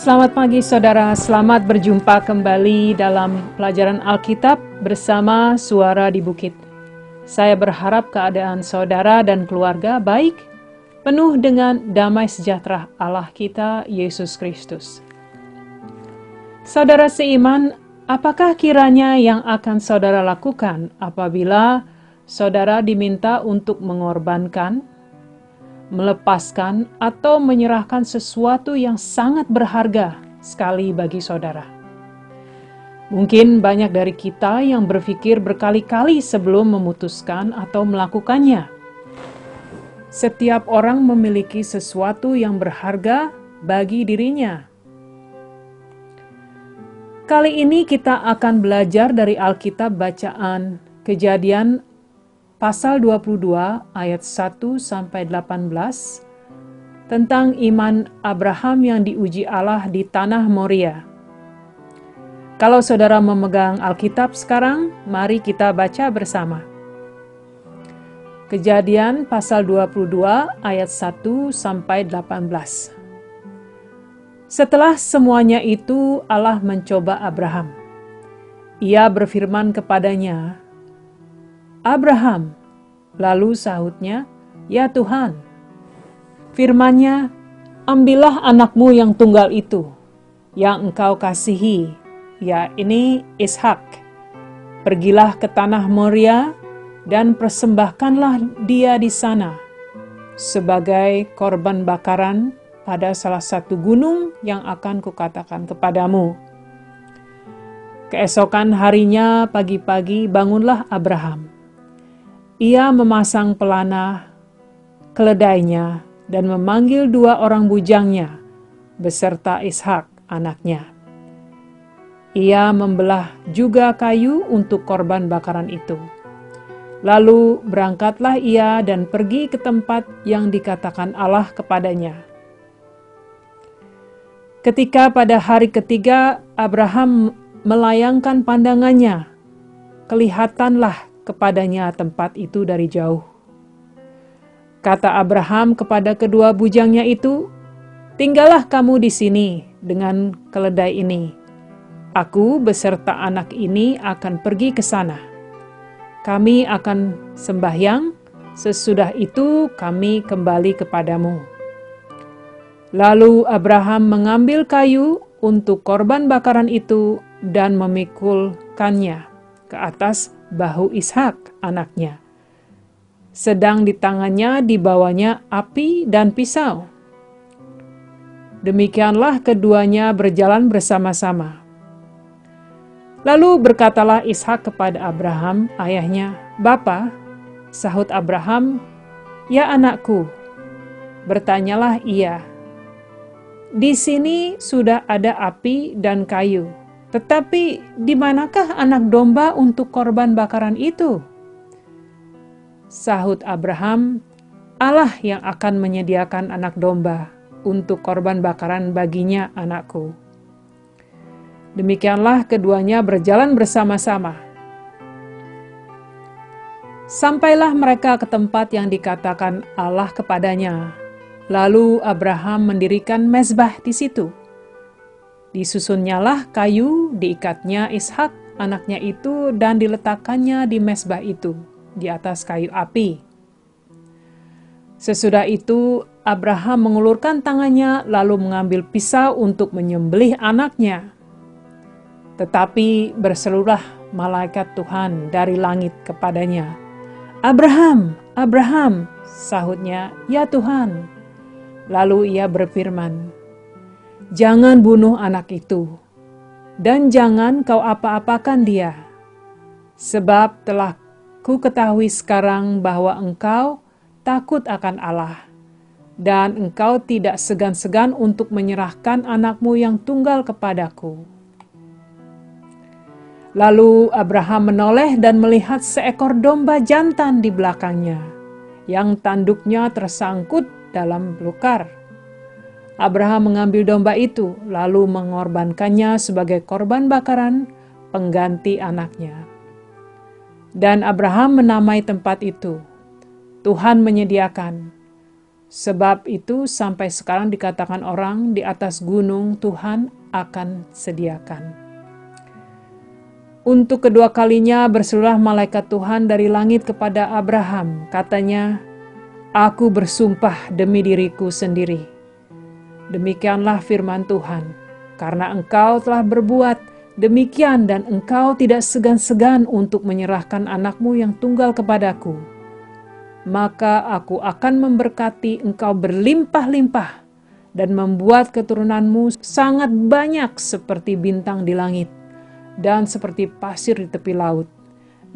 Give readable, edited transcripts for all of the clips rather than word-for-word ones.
Selamat pagi saudara, selamat berjumpa kembali dalam pelajaran Alkitab bersama Suara di Bukit. Saya berharap keadaan saudara dan keluarga baik, penuh dengan damai sejahtera Allah kita, Yesus Kristus. Saudara seiman, apakah kiranya yang akan saudara lakukan apabila saudara diminta untuk mengorbankan, melepaskan, atau menyerahkan sesuatu yang sangat berharga sekali bagi saudara? Mungkin banyak dari kita yang berpikir berkali-kali sebelum memutuskan atau melakukannya. Setiap orang memiliki sesuatu yang berharga bagi dirinya. Kali ini kita akan belajar dari Alkitab bacaan Kejadian Pasal 22 ayat 1-18 tentang iman Abraham yang diuji Allah di tanah Moria. Kalau saudara memegang Alkitab sekarang, mari kita baca bersama. Kejadian pasal 22 ayat 1-18. Setelah semuanya itu Allah mencoba Abraham. Ia berfirman kepadanya, "Abraham." Lalu sahutnya, "Ya Tuhan." Firman-Nya, "Ambillah anakmu yang tunggal itu, yang engkau kasihi, yakni Ishak. Pergilah ke tanah Moria dan persembahkanlah dia di sana sebagai korban bakaran pada salah satu gunung yang akan kukatakan kepadamu." Keesokan harinya pagi-pagi bangunlah Abraham. Ia memasang pelana keledainya dan memanggil 2 orang bujangnya beserta Ishak anaknya. Ia membelah juga kayu untuk korban bakaran itu. Lalu berangkatlah ia dan pergi ke tempat yang dikatakan Allah kepadanya. Ketika pada hari ketiga Abraham melayangkan pandangannya, kelihatanlah kepadanya tempat itu dari jauh. Kata Abraham kepada kedua bujangnya itu, "Tinggallah kamu di sini dengan keledai ini. Aku beserta anak ini akan pergi ke sana. Kami akan sembahyang, sesudah itu kami kembali kepadamu." Lalu Abraham mengambil kayu untuk korban bakaran itu dan memikulkannya ke atas bahu Ishak anaknya. Sedang di tangannya dibawanya api dan pisau. Demikianlah keduanya berjalan bersama-sama. Lalu berkatalah Ishak kepada Abraham, ayahnya, "Bapa," sahut Abraham, "Ya anakku." Bertanyalah ia, "Di sini sudah ada api dan kayu. Tetapi di manakah anak domba untuk korban bakaran itu?" Sahut Abraham, "Allah yang akan menyediakan anak domba untuk korban bakaran baginya, anakku." Demikianlah keduanya berjalan bersama-sama. Sampailah mereka ke tempat yang dikatakan Allah kepadanya. Lalu Abraham mendirikan mezbah di situ. Disusunnyalah kayu, diikatnya Ishak anaknya itu dan diletakkannya di mezbah itu, di atas kayu api. Sesudah itu Abraham mengulurkan tangannya lalu mengambil pisau untuk menyembelih anaknya. Tetapi berserulah malaikat Tuhan dari langit kepadanya, "Abraham, Abraham," sahutnya, "Ya Tuhan." Lalu ia berfirman, "Jangan bunuh anak itu, dan jangan kau apa-apakan dia. Sebab telah ku ketahui sekarang bahwa engkau takut akan Allah, dan engkau tidak segan-segan untuk menyerahkan anakmu yang tunggal kepadaku." Lalu Abraham menoleh dan melihat seekor domba jantan di belakangnya, yang tanduknya tersangkut dalam belukar. Abraham mengambil domba itu, lalu mengorbankannya sebagai korban bakaran pengganti anaknya. Dan Abraham menamai tempat itu, "Tuhan menyediakan." Sebab itu sampai sekarang dikatakan orang, di atas gunung Tuhan akan sediakan. Untuk kedua kalinya berserulah malaikat Tuhan dari langit kepada Abraham. Katanya, "Aku bersumpah demi diriku sendiri. Demikianlah firman Tuhan, karena engkau telah berbuat demikian dan engkau tidak segan-segan untuk menyerahkan anakmu yang tunggal kepadaku, maka aku akan memberkati engkau berlimpah-limpah dan membuat keturunanmu sangat banyak seperti bintang di langit dan seperti pasir di tepi laut.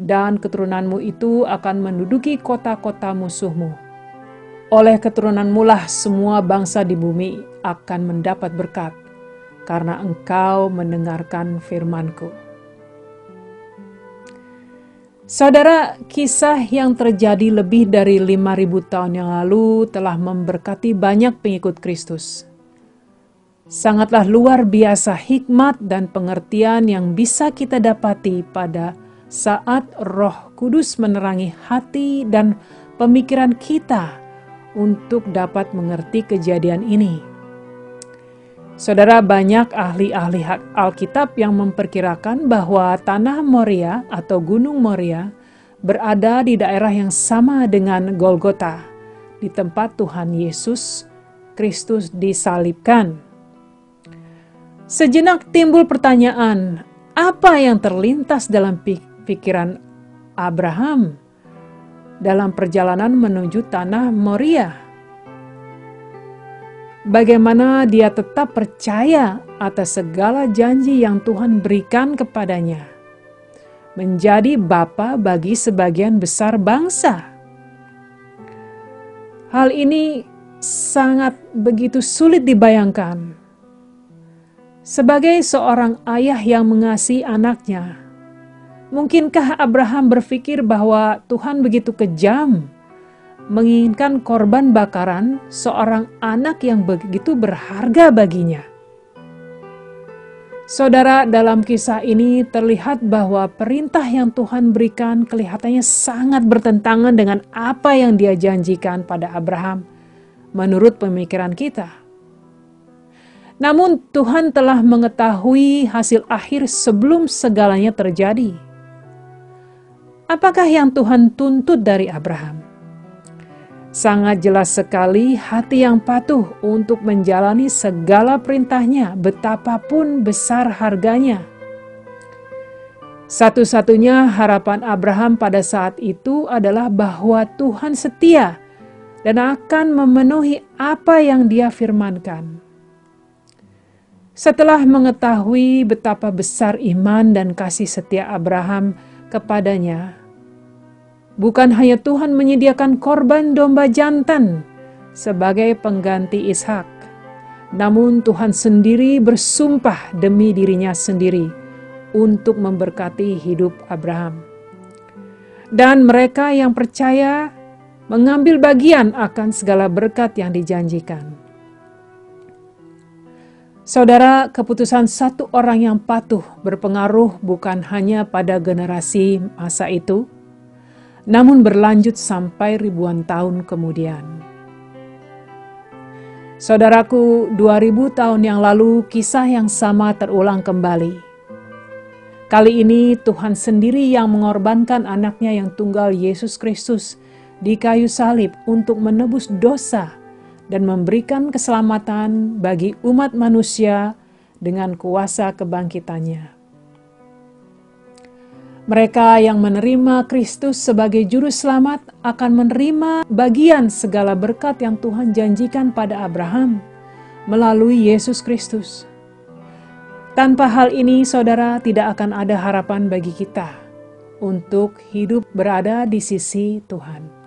Dan keturunanmu itu akan menduduki kota-kota musuhmu. Oleh keturunanmu lah semua bangsa di bumi akan mendapat berkat, karena engkau mendengarkan firman-Ku." Saudara, kisah yang terjadi lebih dari 5.000 tahun yang lalu telah memberkati banyak pengikut Kristus. Sangatlah luar biasa hikmat dan pengertian yang bisa kita dapati pada saat Roh Kudus menerangi hati dan pemikiran kita untuk dapat mengerti kejadian ini. Saudara, banyak ahli-ahli Alkitab yang memperkirakan bahwa tanah Moria atau Gunung Moria berada di daerah yang sama dengan Golgota, di tempat Tuhan Yesus Kristus disalibkan. Sejenak timbul pertanyaan, apa yang terlintas dalam pikiran Abraham dalam perjalanan menuju tanah Moria? Bagaimana dia tetap percaya atas segala janji yang Tuhan berikan kepadanya, menjadi bapa bagi sebagian besar bangsa. Hal ini sangat begitu sulit dibayangkan. Sebagai seorang ayah yang mengasihi anaknya, mungkinkah Abraham berpikir bahwa Tuhan begitu kejam menginginkan korban bakaran seorang anak yang begitu berharga baginya? Saudara, dalam kisah ini terlihat bahwa perintah yang Tuhan berikan kelihatannya sangat bertentangan dengan apa yang Dia janjikan pada Abraham menurut pemikiran kita. Namun Tuhan telah mengetahui hasil akhir sebelum segalanya terjadi. Apakah yang Tuhan tuntut dari Abraham? Sangat jelas sekali hati yang patuh untuk menjalani segala perintahnya, betapapun besar harganya. Satu-satunya harapan Abraham pada saat itu adalah bahwa Tuhan setia dan akan memenuhi apa yang Dia firmankan. Setelah mengetahui betapa besar iman dan kasih setia Abraham kepadanya, bukan hanya Tuhan menyediakan korban domba jantan sebagai pengganti Ishak, namun Tuhan sendiri bersumpah demi dirinya sendiri untuk memberkati hidup Abraham. Dan mereka yang percaya mengambil bagian akan segala berkat yang dijanjikan. Saudara, keputusan satu orang yang patuh berpengaruh bukan hanya pada generasi masa itu, namun berlanjut sampai ribuan tahun kemudian. Saudaraku, 2000 tahun yang lalu kisah yang sama terulang kembali. Kali ini Tuhan sendiri yang mengorbankan anaknya yang tunggal Yesus Kristus di kayu salib untuk menebus dosa dan memberikan keselamatan bagi umat manusia dengan kuasa kebangkitannya. Mereka yang menerima Kristus sebagai juru selamat akan menerima bagian segala berkat yang Tuhan janjikan pada Abraham melalui Yesus Kristus. Tanpa hal ini, saudara, tidak akan ada harapan bagi kita untuk hidup berada di sisi Tuhan.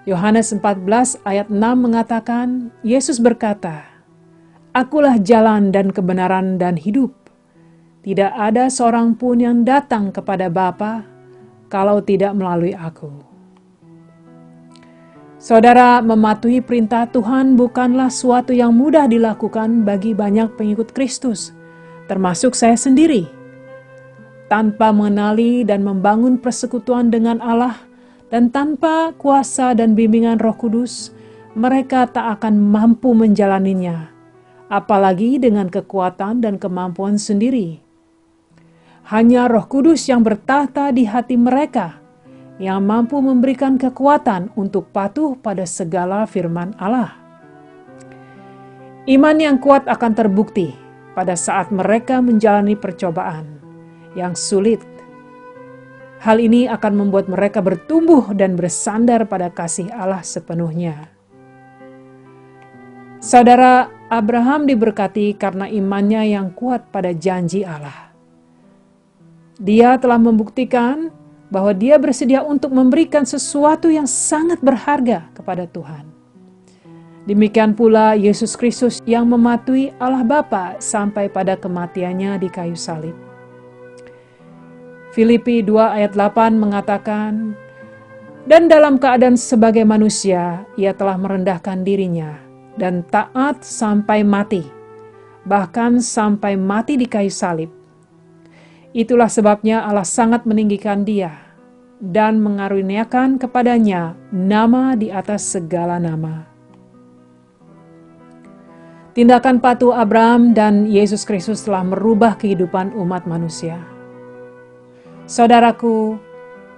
Yohanes 14 ayat 6 mengatakan, Yesus berkata, "Akulah jalan dan kebenaran dan hidup. Tidak ada seorang pun yang datang kepada Bapa kalau tidak melalui aku." Saudara, mematuhi perintah Tuhan bukanlah suatu yang mudah dilakukan bagi banyak pengikut Kristus, termasuk saya sendiri. Tanpa mengenali dan membangun persekutuan dengan Allah, dan tanpa kuasa dan bimbingan Roh Kudus, mereka tak akan mampu menjalaninya, apalagi dengan kekuatan dan kemampuan sendiri. Hanya Roh Kudus yang bertahta di hati mereka, yang mampu memberikan kekuatan untuk patuh pada segala firman Allah. Iman yang kuat akan terbukti pada saat mereka menjalani percobaan yang sulit. Hal ini akan membuat mereka bertumbuh dan bersandar pada kasih Allah sepenuhnya. Saudara, Abraham diberkati karena imannya yang kuat pada janji Allah. Dia telah membuktikan bahwa dia bersedia untuk memberikan sesuatu yang sangat berharga kepada Tuhan. Demikian pula Yesus Kristus yang mematuhi Allah Bapa sampai pada kematiannya di kayu salib. Filipi 2 ayat 8 mengatakan, "Dan dalam keadaan sebagai manusia, ia telah merendahkan dirinya dan taat sampai mati, bahkan sampai mati di kayu salib. Itulah sebabnya Allah sangat meninggikan dia dan mengaruniakan kepadanya nama di atas segala nama." Tindakan patuh Abraham dan Yesus Kristus telah merubah kehidupan umat manusia. Saudaraku,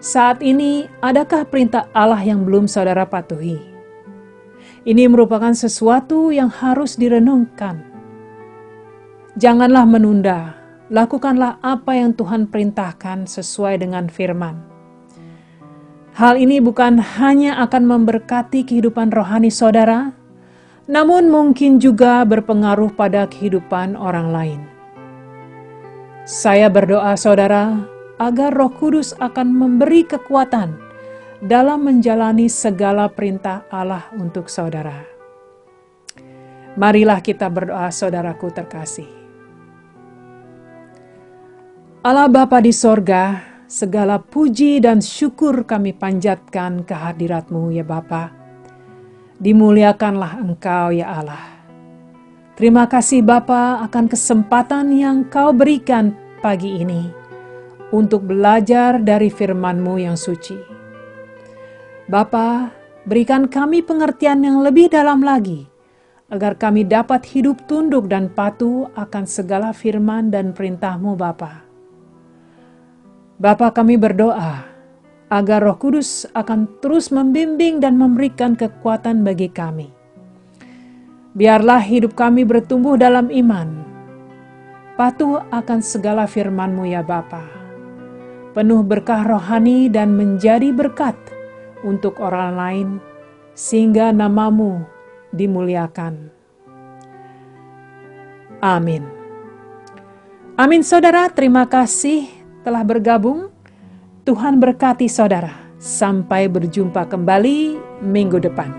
saat ini adakah perintah Allah yang belum saudara patuhi? Ini merupakan sesuatu yang harus direnungkan. Janganlah menunda, lakukanlah apa yang Tuhan perintahkan sesuai dengan firman. Hal ini bukan hanya akan memberkati kehidupan rohani saudara, namun mungkin juga berpengaruh pada kehidupan orang lain. Saya berdoa saudara, agar Roh Kudus akan memberi kekuatan dalam menjalani segala perintah Allah untuk saudara. Marilah kita berdoa saudaraku terkasih. Allah Bapa di sorga, segala puji dan syukur kami panjatkan kehadirat-Mu ya Bapa. Dimuliakanlah Engkau ya Allah. Terima kasih Bapa akan kesempatan yang Kau berikan pagi ini untuk belajar dari firman-Mu yang suci. Bapa, berikan kami pengertian yang lebih dalam lagi, agar kami dapat hidup tunduk dan patuh akan segala firman dan perintah-Mu Bapa. Bapa, kami berdoa agar Roh Kudus akan terus membimbing dan memberikan kekuatan bagi kami. Biarlah hidup kami bertumbuh dalam iman, patuh akan segala firman-Mu ya Bapa, penuh berkah rohani dan menjadi berkat untuk orang lain, sehingga nama-Mu dimuliakan. Amin. Amin saudara, terima kasih telah bergabung. Tuhan berkati saudara. Sampai berjumpa kembali minggu depan.